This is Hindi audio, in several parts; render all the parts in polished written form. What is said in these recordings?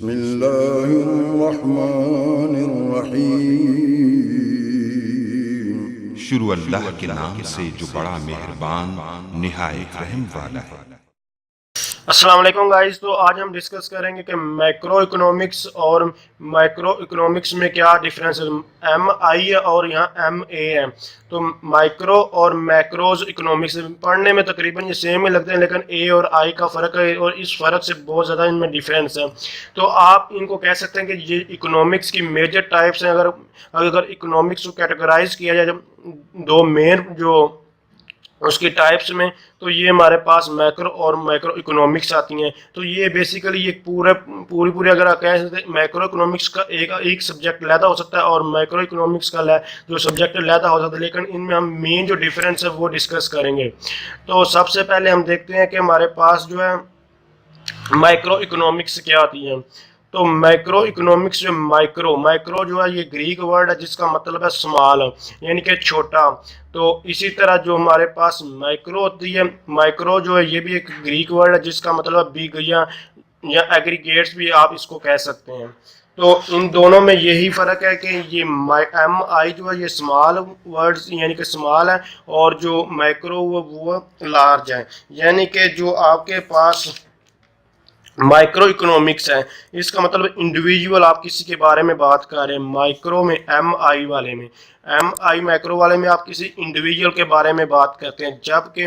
बिस्मिल्लाहिर्रहमानिर्रहीम। शुरू अल्लाह के नाम से जो बड़ा मेहरबान निहायत रहम वाला है। अस्सलाम वालेकुम गाइस। तो आज हम डिस्कस करेंगे कि मैक्रो इकोनॉमिक्स और माइक्रो इकोनॉमिक्स में क्या डिफरेंस है। एम आई है और यहाँ एम ए है। तो माइक्रो और मैक्रोज इकोनॉमिक्स पढ़ने में तकरीबन ये सेम ही लगते हैं, लेकिन ए और आई का फ़र्क है और इस फ़र्क से बहुत ज़्यादा इनमें डिफरेंस है। तो आप इनको कह सकते हैं कि ये इकोनॉमिक्स की मेजर टाइप्स हैं। अगर इकोनॉमिक्स को कैटेगराइज किया जाए दो मेन जो उसकी टाइप्स में, तो ये हमारे पास मैक्रो और माइक्रो इकोनॉमिक्स आती हैं। तो ये बेसिकली ये पूरी अगर आप कह सकते हैं मैक्रो इकोनॉमिक्स का एक सब्जेक्ट लैदा हो सकता है और माइक्रो इकोनॉमिक्स का जो सब्जेक्ट लैदा हो सकता है, लेकिन इनमें हम मेन जो डिफरेंस है वो डिस्कस करेंगे। तो सबसे पहले हम देखते हैं कि हमारे पास जो है माइक्रो इकोनॉमिक्स क्या आती है। तो माइक्रो इकोनॉमिक्स जो माइक्रो जो है ये ग्रीक वर्ड है जिसका मतलब है स्मॉल, यानी कि छोटा। तो इसी तरह जो हमारे पास माइक्रो होती है, माइक्रो जो है ये भी एक ग्रीक वर्ड है जिसका मतलब बिग या एग्रीगेट्स भी आप इसको कह सकते हैं। तो इन दोनों में यही फ़र्क है कि ये एम आई जो है ये स्मॉल वर्ड्स यानी कि स्मॉल है, और जो माइक्रो वो लार्ज है। यानी कि जो आपके पास माइक्रो इकोनॉमिक्स है इसका मतलब इंडिविजुअल आप किसी के बारे में बात कर रहे हैं। माइक्रो में एम आई माइक्रो वाले में आप किसी इंडिविजुअल के बारे में बात करते हैं, जबकि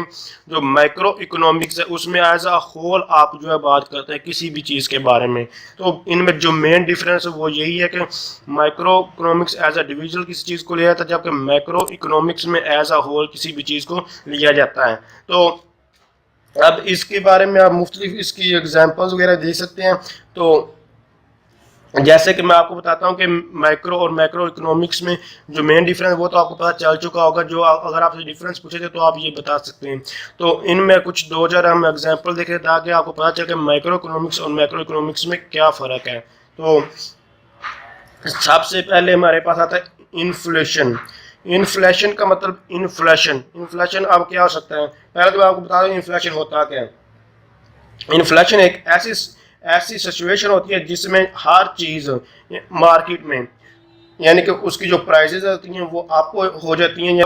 जो माइक्रो इकोनॉमिक्स है उसमें एज अ होल आप जो है बात करते हैं किसी भी चीज़ के बारे में। तो इनमें जो मेन डिफरेंस है वो यही है कि microeconomics as a individual किसी चीज़ को लिया जाता है, जबकि माइक्रो इकोनॉमिक्स में एज अ होल किसी भी चीज़ को लिया जाता है। तो अब इसके बारे में आप मुख्तलिफ इसकी एग्जांपल्स वगैरह दे सकते हैं। तो जैसे कि मैं आपको बताता हूं कि माइक्रो और मैक्रो इकोनॉमिक्स में जो मेन डिफरेंस वो तो आपको पता चल चुका होगा। जो अगर आपसे डिफरेंस पूछे थे तो आप ये बता सकते हैं। तो इनमें कुछ 2000 हम एग्जांपल देखें ताकि आपको पता चले कि माइक्रो इकोनॉमिक्स और मैक्रो इकोनॉमिक्स में क्या फ़र्क है। तो सबसे पहले हमारे पास आता है इन्फ्लेशन। इन्फ्लेशन का मतलब इन्फ्लेशन अब क्या हो सकता है। पहले तो मैं आपको बता दूं इन्फ्लेशन होता क्या है। इन्फ्लेशन एक ऐसी सिचुएशन होती है जिसमें हर चीज़ मार्केट में यानी कि उसकी जो प्राइसेस होती हैं वो अप हो जाती हैं।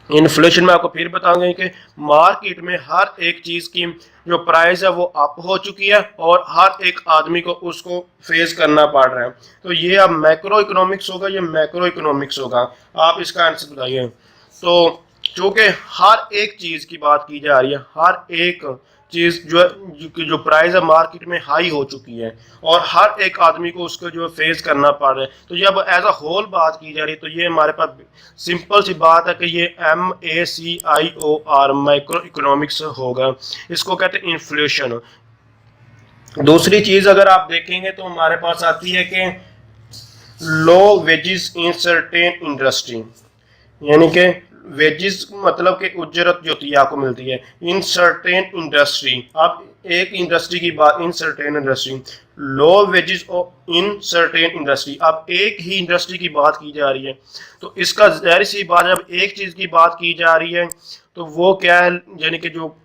इन्फ्लेशन में आपको फिर बताऊंगा कि मार्केट में हर एक चीज़ की जो प्राइस है वो अप हो चुकी है और हर एक आदमी को उसको फेस करना पड़ रहा है। तो ये अब मैक्रो इकोनॉमिक्स होगा, ये मैक्रो इकोनॉमिक्स होगा। आप इसका आंसर बताइए। तो चूँकि हर एक चीज़ की बात की जा रही है, हर एक चीज़ जो प्राइस है मार्केट में हाई हो चुकी है और हर एक आदमी को उसको जो फेस करना पड़ रहा है। तो ये अब एज अ होल बात की जा रही है। तो ये हमारे पास सिंपल सी बात है कि ये MACIOR माइक्रो इकोनॉमिक्स होगा। इसको कहते हैं इन्फ्लेशन। दूसरी चीज़ अगर आप देखेंगे तो हमारे पास आती है कि low wages in certain industry, यानी कि वेजेस मतलब कि उजरत जो होती है आपको मिलती है इन सर्टेन इंडस्ट्री। आप एक इंडस्ट्री की बात in certain industry, low wages in certain industry, अब एक ही इंडस्ट्री की बात की जा रही है। तो इसका ज़ाहिर सी बात जब एक चीज़ की बात की जा रही है तो वो क्या है, यानी कि जो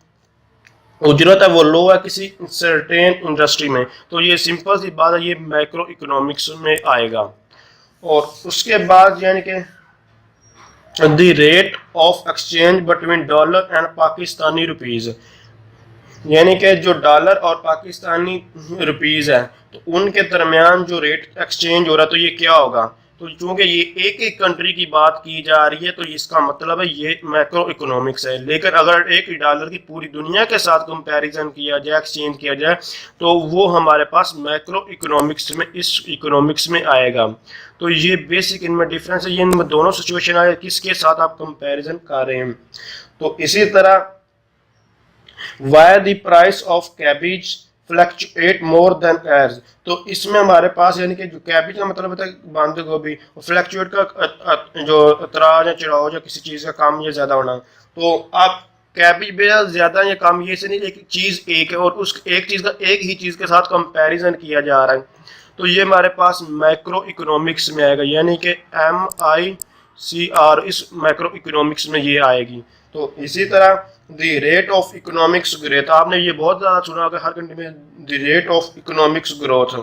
उजरत है वो लो है किसी सर्टेन इंडस्ट्री में। तो ये सिंपल सी बात है, ये मैक्रो इकोनॉमिक्स में आएगा। और उसके बाद यानी कि the rate of exchange between dollar and Pakistani rupees, यानी कि जो डॉलर और पाकिस्तानी रुपीज़ है तो उनके दरमियान जो रेट एक्सचेंज हो रहा है तो ये क्या होगा। तो चूँकि ये एक एक कंट्री की बात की जा रही है तो इसका मतलब है ये मैक्रो इकोनॉमिक्स है। लेकिन अगर एक डॉलर की पूरी दुनिया के साथ कंपैरिजन किया जाए, एक्सचेंज किया जाए, तो वो हमारे पास मैक्रो इकोनॉमिक्स में इस इकोनॉमिक्स में आएगा। तो ये बेसिक इनमें डिफरेंस है। ये इनमें दोनों सिचुएशन आए किसके साथ आप कंपैरिजन कर रहे हैं। तो इसी तरह why the price of cabbage fluctuate more than eggs, तो इसमें हमारे पास यानी कि जो कैबेज का मतलब होता है बंद गोभी, फ्लक्चुएट का जो उतराव या चढ़ाव या किसी चीज़ का कम या ज़्यादा होना। तो आप कैबेज बेजा ज़्यादा या कम ये से नहीं, लेकिन चीज़ एक है और उस एक चीज़ का एक ही चीज़ के साथ कंपैरिजन किया जा रहा है। तो ये हमारे पास मैक्रो इकोनॉमिक्स में आएगा, यानी कि MICR इस मैक्रो इकोनॉमिक्स में ये आएगी। तो इसी तरह the rate of economics growth, आपने ये बहुत ज़्यादा सुना होगा, हर कंट्री में the rate of economics growth.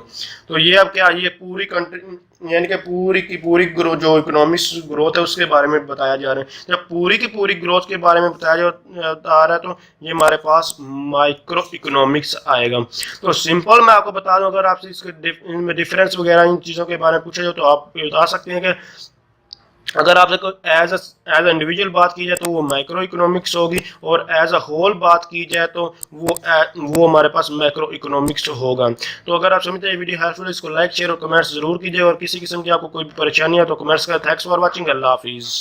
तो ये अब क्या, ये पूरी कंट्री यानी कि पूरी की पूरी ग्रोथ जो इकोनॉमिक्स ग्रोथ है उसके बारे में बताया जा रहा है। जब पूरी की पूरी ग्रोथ के बारे में बताया जा रहा है तो ये हमारे पास माइक्रो इकोनॉमिक्स आएगा। तो सिंपल मैं आपको बता दूं, अगर आपसे इसके इनमें डिफरेंस वगैरह इन चीज़ों के बारे में पूछा जाए तो आप बता सकते हैं कि अगर आपसे कोई एज एज इंडिविजुअल बात की जाए तो वो माइक्रो इकोनॉमिक्स होगी, और एज अ होल बात की जाए तो वो हमारे पास मैक्रो इकोनॉमिक्स होगा। तो अगर आप समझते हैं वीडियो हेल्पफुल, इसको लाइक शेयर और कमेंट्स जरूर कीजिए, और किसी किस्म की आपको कोई परेशानी है तो कमेंट्स करें। थैंक्स फॉर वॉचिंग, अल्लाह हाफिज़।